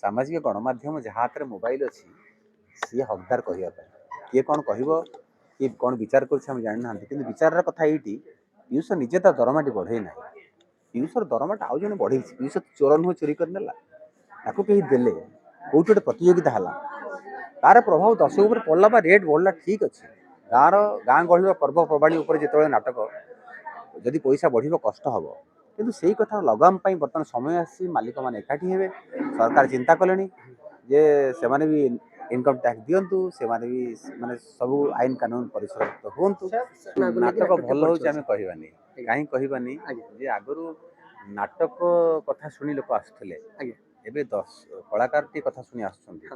सामाजिक गणमाध्यम जहाँ हाथ में मोबाइल अच्छी सी हकदार कहवाई किए कौन कह कि कौन विचार कर जाना कि विचार कथा ये पीयूष निजे तो दरमाटी बढ़े ना पीयूषर दरमाटा आउ जन बढ़े पीयूष चोर नुह चोरी कर नेला ताको कहीं देले कौट गोटे प्रतियोगिता है तार प्रभाव दर्शक उपर पड़ला बा रेट बढ़ला ठीक अच्छे गाँ गहली पर्वपर्वाणी जो नाटक जदि पैसा बढ़ कष्ट हम किंतु से कथा लगाम बर्तमान समय आसी मालिक मैंने एकाठी हे सरकार चिंता कले जे से माने भी इनकम टैक्स दिंतु से माने भी माने सब आईन कानून परिचालित हूँ नाटक भल हो कहबानी कहीं कहबानी जे आगु नाटक कथा शुणी लोक आसुले एबे कलाकार टी कथा शुणी आसुछन्ति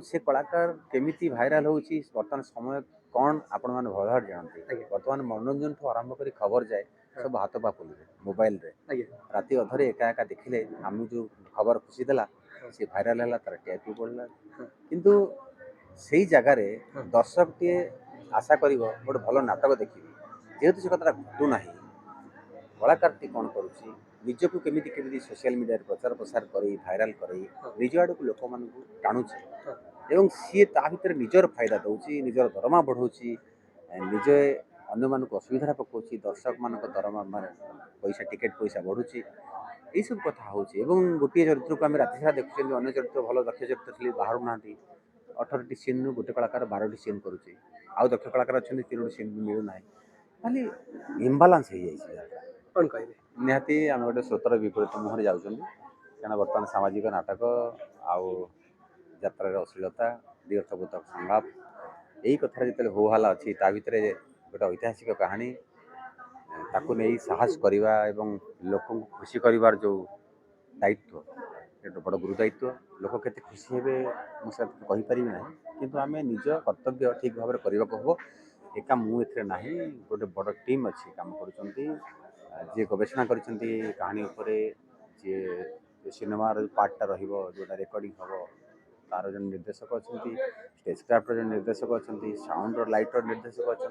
से कलाकार केमिति भाइराल होउछि वर्तमान समय कौन आपण मैंने भल जानते बर्तमान मनोरंजन ठू आरंभ कर खबर जाए सब हाथ पापुल मोबाइल रे राति अधरे एका एका देखिले आम जो खबर खुशी देला सी भाइराल है तार टीआरपी बढ़ला किंतु से जगार दर्शक टे आशा कर गोटे भल नाटक देखिए जेहेतु से कथा घटू ना कलाकार टी कौन करुच्ची निजक केमिति केमिति सोशल मीडिया प्रचार प्रसार कर भाइराल कर निज आड़ को लोक मान टाणुची एवं सी ता भर निजर फायदा दौर निजर दरमा बढ़ाऊँगी निजे अन्य मानक असुविधा पकाउछि दर्शक मान दरमा पैसा टिकेट पैसा बढ़ुची यही सब कथा हूँ गोटे चरित्र को आम राति सारा देखुचे अन्य चरित्र भल दक्ष चरित्र थी बाहर ना 18टी सीन गोटे कलाकार 12टी सीन करुचे आउ दक्ष कलाकार अच्छा 3टी सीन मिलूना खाली इम्बालांस हो जाए कौन कहे निहाती आम गोटे स्रोतर विपरीत मुहर जाऊँ क्या बर्तमान सामाजिक नाटक आउ यात्रा अश्लीलता द्विअर्थबोधक संलाप यही कथार जो होहाला अच्छी ता भर गोटे ऐतिहासिक कहानी ताकू नहीं साहस करवा एवं लोक खुशी कर जो दायित्व एक बड़ गुरु दायित्व लोक केते खुशी हे मुझे कहीपरि ना किंतु आम निज कर्तव्य ठीक भाव करने को हम एका मुझे ना गोटे बड़ टीम अच्छी काम कर गवेषणा कर कहानी उपरे जे सिनेमार पार्टा रोटा रेकर्डिंग हम तार जो निर्देशक अच्छा स्टेज क्राफ्टर जो निर्देशक अच्छा साउंड लाइटर निर्देशक अच्छा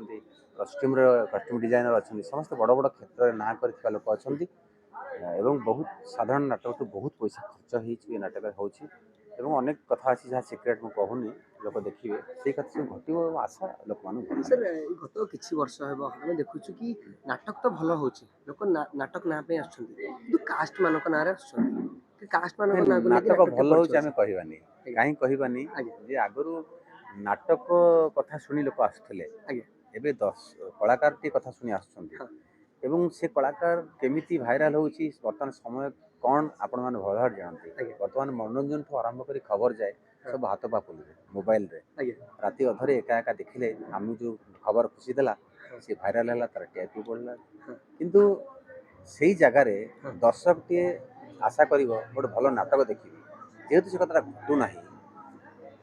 कस्ट्यूम डिजाइनर अच्छा समस्त बड़ बड़ क्षेत्र में ना कर लोक अच्छा बहुत साधारण नाटक तो बहुत पैसा खर्च हो नाटक हो अनेक कथा अच्छी जहाँ सिक्रेट मुझे कहूनी लोक देखिए से कथा सब घट आशा लोक मान सर गत किसी वर्ष हम देखु कि नाटक तो भल हो लोक नाटक ना कास्ट मान ना कास्ट मान नाटक भल हो कहबानी कहीं कहबानी जे आगु नाटक कथा शुणी लोक आसुले एबे कलाकार टी कथा शुणी आसुछन्ति से कलाकार केमिति भाइराल होउछि वर्तमान समय कौन आपण मैंने भल जानते बर्तमान मनोरंजन ठू आरंभ कर खबर जाए सब हाथ पापुल मोबाइल रे राति अधरे एका एका देखिले आम जो खबर खुशी देला सी भाइराल है तार टीआरपी बढ़ला किंतु से जगार दर्शक टे आशा कर गोटे भल नाटक देखिए जेहेतु से कथा घटू ना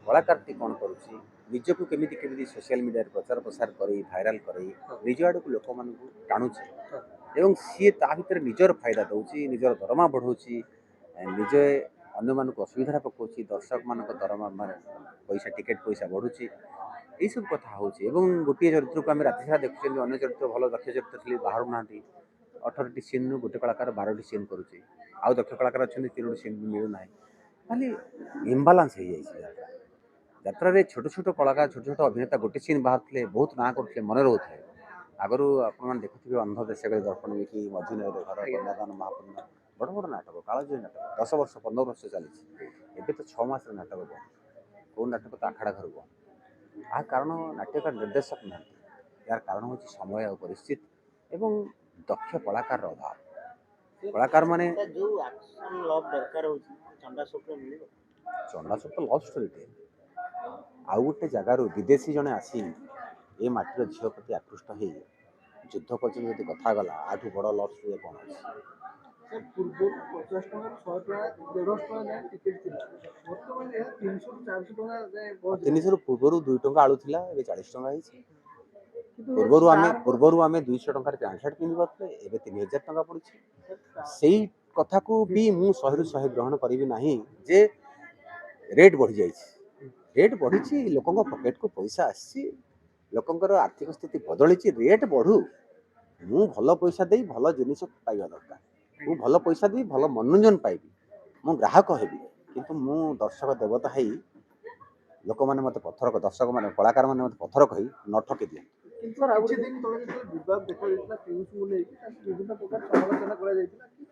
कलाकार टी कौन करुच्ची निजक केमिति केमिति सोशल मीडिया प्रचार प्रसार कर भाइराल कर निज आड़ को लोक मान टाणुची एवं सी ता भर निजर फायदा दौर निजर दरमा बढ़ाऊँगी निजे अन्य मानक असुविधा पकाउछि दर्शक मान दरमा पैसा टिकेट पैसा बढ़ुची यही सब कथा हूँ गोटे चरित्र को आम राति सारा देखुचे अन्य चरित्र भल दक्ष चरित्र थी बाहर ना 18टी सीन गोटे कलाकार 12टी सीन करुचे आउ दक्ष कलाकार अच्छा 3टी सीन मिलूना खाली इम्बालांस हो जाए यात्रा छोट छोट कलाकार छोट छोट अभिनेता गोटे सीन बाहर थे बहुत ना करते मन रोथे आगु आप देखुए अंध देश दर्पण देखी मझुनय घर कन्यादान महापूर्ण बड़ बड़ नाटक कालजयी नाटक 10 वर्ष 15 वर्ष चली एवं तो 6 मास नाटक बंद कौ नाटक तो आखाड़ा घर बंद आ कारण नाट्यकार निर्देशक ना यार कारण हूँ समय और परिस्थिति एवं दक्ष कलाकार अभाव कलाकार माने चंडा शोक तो लव स्टोरी आउ गोटे जगार विदेशी जड़े आसी ए माटीर झील प्रति आकृष्ट हो युद्ध कर कथा गला आठू बड़ लव स्टोरी कौन तीन शह पूर्व 2 टंका आलू था 40 टंका पूर्वर आम 200 टकर पैंट सार्ट पिंधि पारे एवं 3000 टंका पड़ी से कथा को भी मुझे 100 ରୁ 100 ग्रहण करी ना जे रेट बढ़ी जाइए रेट बढ़ी लोकों पकेट को पैसा आसी लोकंर आर्थिक स्थिति बदली रेट बढ़ू मु भल पैसा दे भल जिनिस पाइबा दरकार मु भल पैसा दे भल मनोरंजन पाइबी मु ग्राहक हेबी କିନ୍ତୁ ମୁଁ ଦର୍ଶକ ଦେବତା ହେଇ ଲୋକମାନେ ମୋତେ ପଥର ଦର୍ଶକମାନେ କଳାକାରମାନେ ମୋତେ ପଥର କହି ନ ଠକି ଦିଅନ୍ତି। କିନ୍ତୁ ଆଉ କିଛି ଦିନ ତଳେ ଯେତେବେଳେ ବିବାଦ ଦେଖାଯାଇଥିଲା ପିୟୁଷକୁ ନେଇକି ତାଙ୍କୁ ବିଭିନ୍ନ ପ୍ରକାର ସମାଲୋଚନା କରାଯାଇଥିଲା କି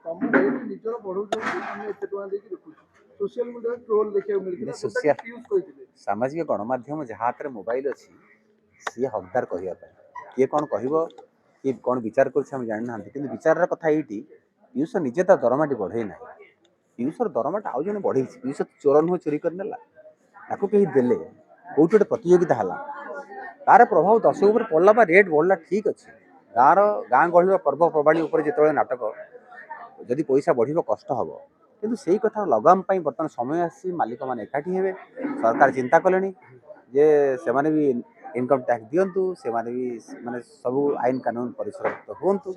ତମ ରେଟ୍ ନିଜର ବଢ଼ଉଛନ୍ତି ଆମେ ଏତେ ଟଙ୍କା ଦେଇକି ଦେଖୁଛୁ। ସୋସିଆଲ ମିଡ଼ିଆରେ ଟ୍ରୋଲ୍ ଦେଖିବାକୁ ମିଳିଥିଲା ଯୋଉଟାକି ପିୟୁଷ କହିଥିଲେ। ସାମାଜିକ ଗଣମାଧ୍ୟମ ଯାହା ହାତରେ ମୋବାଇଲ ଅଛି ସିଏ ହକଦାର କହିବା ପାଇଁ। କିଏ କ'ଣ କହିବ କିଏ କ'ଣ ବିଚାର କରୁଛି ଆମେ ଜାଣିନାହାନ୍ତି, କିନ୍ତୁ ବିଚାରର କଥା ଏଇଠି ପିୟୁଷ ନିଜେ ତା ଦରମାଟି ବଢ଼େଇ ନାହିଁ। ପିୟୁଷର ଦରମାଟା ଆଉ ଜଣେ ବଢ଼େଇଛି। ପିୟୁଷ ଚୋର ନୁହେଁ ଚୋରି କରିନେଲା, ତାକୁ କେହି ଦେଲେ, କେଉଁଠି ଗୋଟେ ପ୍ରତିଯୋଗିତା ହେଲା, ତାର ପ୍ରଭାବ ଦର୍ଶକ ଉପରେ ପଡ଼ିଲା ବା ରେଟ୍ ବଢ଼ିଲା, ଠିକ୍ ଅଛି। ଗାଁ ଗହଳିର ପର୍ବପର୍ବାଣୀ ଉପରେ ଯେତେବେଳେ ନାଟକ ଯଦି ପଇସା ବଢ଼ିବ କଷ୍ଟ ହେବ, କିନ୍ତୁ ସେଇ କଥା ଲଗାମ ପାଇଁ ବର୍ତ୍ତମାନ ସମୟ ଆସିଛି। ମାଲିକମାନେ ଏକାଠି ହେବେ, ସରକାର ଚିନ୍ତା କଲେଣି ଯେ ସେମାନେ ବି ଇନକମ୍ ଟ୍ୟାକ୍ସ ଦିଅନ୍ତୁ, ସେମାନେ ବି ମାନେ ସବୁ ଆଇନ କାନୁନ ପରିସରଭୁକ୍ତ ହୁଅନ୍ତୁ।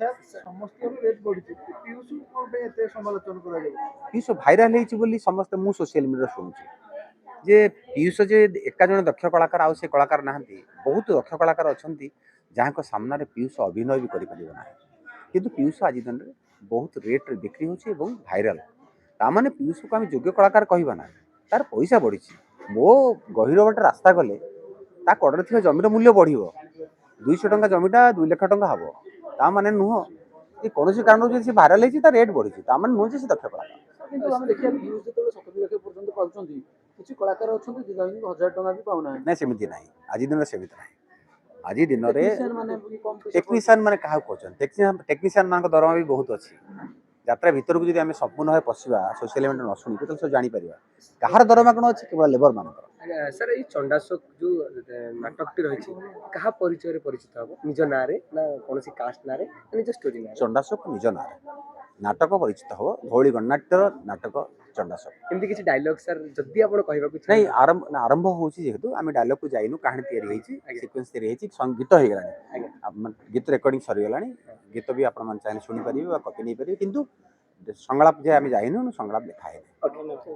ସମସ୍ତଙ୍କର ରେଟ୍ ବଢିଛି, ପିୟୁଷ କ'ଣ ପାଇଁ ଏତେ ସମାଲୋଚନା କରାଯାଉଛି? ପିୟୁଷ ଭାଇରାଲ ହେଇଛି ବୋଲି ସମସ୍ତେ ମୁଁ ସୋସିଆଲ ମିଡ଼ିଆରେ ଶୁଣୁଛି ଯେ ପିୟୁଷ ଯେ ଏକା ଜଣେ ଦକ୍ଷ କଳାକାର, ଆଉ ସେ କଳାକାର ନାହାନ୍ତି। ବହୁତ ଦକ୍ଷ କଳାକାର ଅଛନ୍ତି ଯାହାଙ୍କ ସାମ୍ନାରେ ପିୟୁଷ ଅଭିନୟ ବି କରିପାରିବ ନାହିଁ, କିନ୍ତୁ ପିୟୁଷ ଆଜି ଦିନରେ ବହୁତ ରେଟ୍ରେ ବିକ୍ରି ହେଉଛି ଏବଂ ଭାଇରାଲ। ତାମାନେ ପିୟୁଷକୁ ଆମେ ଯୋଗ୍ୟ କଳାକାର କହିବା ନା, ତାର ପଇସା ବଢ଼ିଛି। ମୋ ଗହିର ବାଟେ ରାସ୍ତା ଗଲେ ତା କଡ଼ରେ ଥିବା ଜମିର ମୂଲ୍ୟ ବଢ଼ିବ, 200 ଟଙ୍କା ଜମିଟା 2 ଲକ୍ଷ ଟଙ୍କା ହେବ। ତା ମାନେ ନୁହଁ ଯେ କୌଣସି କାରଣରୁ ଯଦି ସେ ଭାଇରାଲ ହେଇଛି ତା ରେଟ୍ ବଢ଼ିଛି, ତା ମାନେ ନୁହଁ ଯେ ସେ ଦକ୍ଷ କଳାକାର। କିନ୍ତୁ ଆମେ ଦେଖିବା ପିୟୁଷ ଯେତେବେଳେ 70 ଲକ୍ଷ ପର୍ଯ୍ୟନ୍ତ ପାଉଛନ୍ତି, କିଛି କଳାକାର ଅଛନ୍ତି ଯେ 1000 ଟଙ୍କା ବି ପାଉନାହାନ୍ତି। ନାଇଁ, ସେମିତି ନାହିଁ, ଆଜି ଦିନରେ ସେମିତି ନାହିଁ। ଆଜି ଦିନରେ ଟେକ୍ନିସିଆନ ଟେକ୍ନିସିଆନ ମାନେ କାହାକୁ କହୁଛନ୍ତି? ଟେକ୍ନିସିଆନ ମାନଙ୍କ ଦରମା ବି ବହୁତ ଅଛି। ଯାତ୍ରା ଭିତରକୁ ଯଦି ଆମେ ସମ୍ପୂର୍ଣ୍ଣ ଭାବେ ପଶିବା, ସୋସିଆଲ ମିଡ଼ିଆ ନ ଶୁଣିକି ତାହେଲେ ସବୁ ଜାଣିପାରିବା କାହାର ଦରମା କ'ଣ ଅଛି। କେବଳ ଲେବର ମାନଙ୍କର। ସାର୍ ଏଇ ଚଣ୍ଡାଶୋକ ଯୋଉ ନାଟକଟି ରହିଛି କାହା ପରିଚୟରେ ପରିଚିତ ହବ? ନିଜ ନାଁରେ ନା କୌଣସି କାଷ୍ଟ ନାଁରେ ନା ନିଜ ଷ୍ଟୋରି ନାଁରେ? ଚଣ୍ଡାଶୋକ ନିଜ ନାଁରେ ନାଟକ ପରିଚିତ ହେବ, ଧଉଳି ଗଣନାଟ୍ୟର ନାଟକ ଚଣ୍ଡାଶୋକ। ଏମିତି କିଛି ଡାଇଲଗ ସାର୍ ଯଦି ଆପଣ କହିବାକୁ ନାଇଁ, ଚାହିଁବେ? ଆରମ୍ଭ ହେଉଛି ଯେହେତୁ ଆମେ ଡାଇଲଗକୁ ଯାଇନୁ, କାହାଣୀ ତିଆରି ହେଇଛି, ସିକ୍ୱେନ୍ସ ତିଆରି ହେଇଛି, ଗୀତ ହେଇଗଲାଣି, ଗୀତ ରେକର୍ଡିଂ ସରିଗଲାଣି। ଗୀତ ବି ଆପଣମାନେ ଚାହିଁଲେ ଶୁଣିପାରିବେ ବା କପି ନେଇପାରିବେ, କିନ୍ତୁ ସଂଳାପ ଯେ ଆମେ ଯାଇନୁ, ସଂଳାପ ଲେଖା ହେଇନି। ଓକେ।